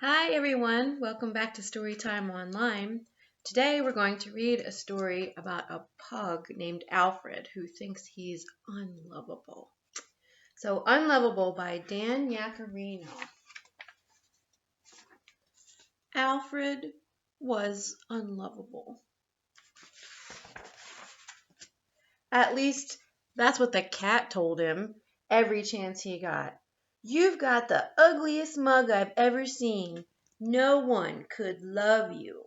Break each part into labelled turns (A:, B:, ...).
A: Hi everyone, welcome back to Storytime Online. Today we're going to read a story about a pug named Alfred who thinks he's unlovable. So, Unlovable by Dan Yaccarino. Alfred was unlovable. At least that's what the cat told him every chance he got. You've got the ugliest mug I've ever seen. No one could love you.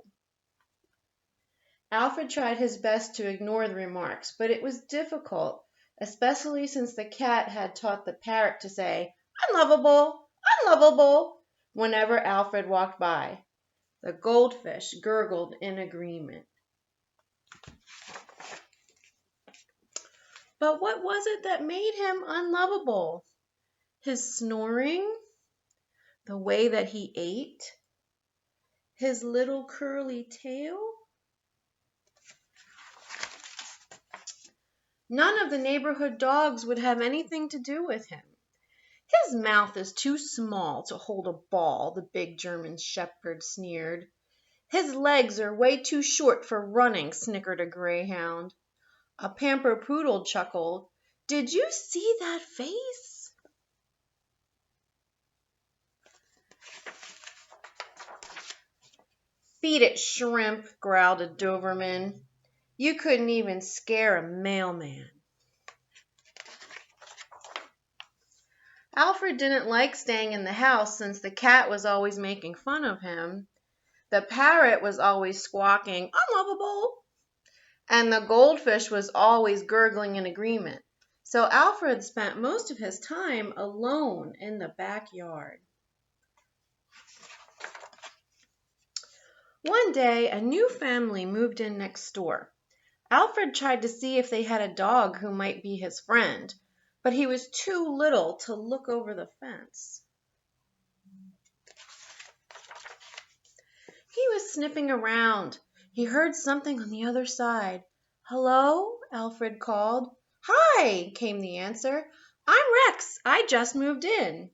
A: Alfred tried his best to ignore the remarks, but it was difficult, especially since the cat had taught the parrot to say, "Unlovable, unlovable," whenever Alfred walked by. The goldfish gurgled in agreement. But what was it that made him unlovable? His snoring? The way that he ate? His little curly tail? None of the neighborhood dogs would have anything to do with him. His mouth is too small to hold a ball, the big German shepherd sneered. His legs are way too short for running, snickered a greyhound. A pamper poodle chuckled. Did you see that face? Beat it, shrimp, growled a Doberman. You couldn't even scare a mailman. Alfred didn't like staying in the house since the cat was always making fun of him. The parrot was always squawking, "Unlovable," and the goldfish was always gurgling in agreement. So Alfred spent most of his time alone in the backyard. One day, a new family moved in next door. Alfred tried to see if they had a dog who might be his friend, but he was too little to look over the fence. He was sniffing around. He heard something on the other side. "Hello?" Alfred called. "Hi," came the answer. "I'm Rex. I just moved in."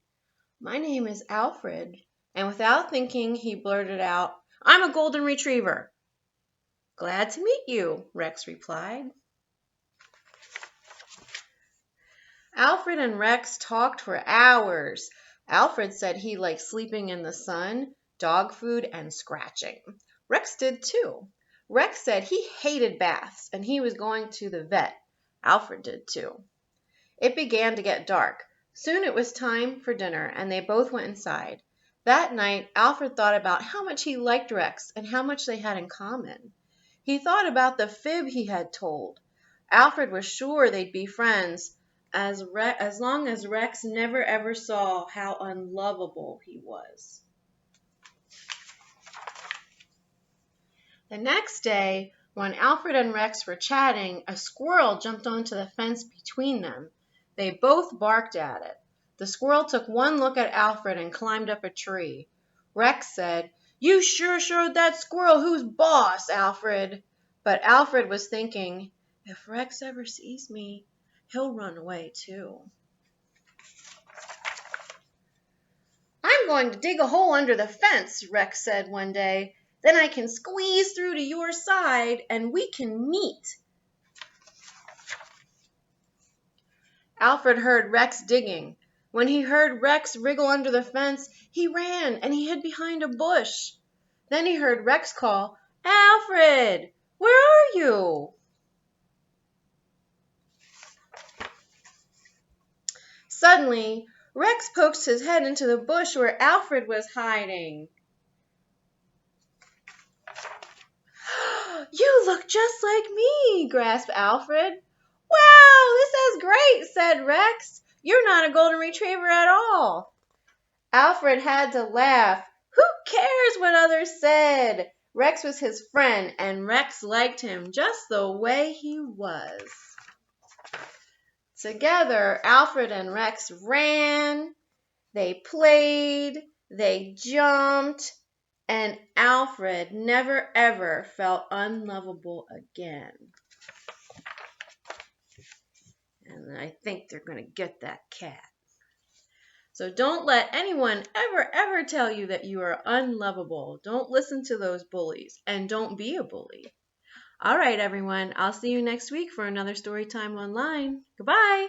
A: "My name is Alfred." And without thinking, he blurted out, "I'm a golden retriever." "Glad to meet you," Rex replied. Alfred and Rex talked for hours. Alfred said he liked sleeping in the sun, dog food, and scratching. Rex did too. Rex said he hated baths and he was going to the vet. Alfred did too. It began to get dark. Soon it was time for dinner and they both went inside. That night, Alfred thought about how much he liked Rex and how much they had in common. He thought about the fib he had told. Alfred was sure they'd be friends as long as Rex never ever saw how unlovable he was. The next day, when Alfred and Rex were chatting, a squirrel jumped onto the fence between them. They both barked at it. The squirrel took one look at Alfred and climbed up a tree. Rex said, "You sure showed that squirrel who's boss, Alfred." But Alfred was thinking, if Rex ever sees me, he'll run away too. "I'm going to dig a hole under the fence," Rex said one day. "Then I can squeeze through to your side and we can meet." Alfred heard Rex digging. When he heard Rex wriggle under the fence, he ran and he hid behind a bush. Then he heard Rex call, "Alfred, where are you?" Suddenly, Rex poked his head into the bush where Alfred was hiding. "You look just like me," gasped Alfred. "Wow, this is great," said Rex. "You're not a golden retriever at all." Alfred had to laugh. Who cares what others said? Rex was his friend, and Rex liked him just the way he was. Together, Alfred and Rex ran, they played, they jumped, and Alfred never ever felt unlovable again. And I think they're going to get that cat. So don't let anyone ever tell you that you are unlovable. Don't listen to those bullies, and don't be a bully. All right, everyone. I'll see you next week for another story time online. Goodbye.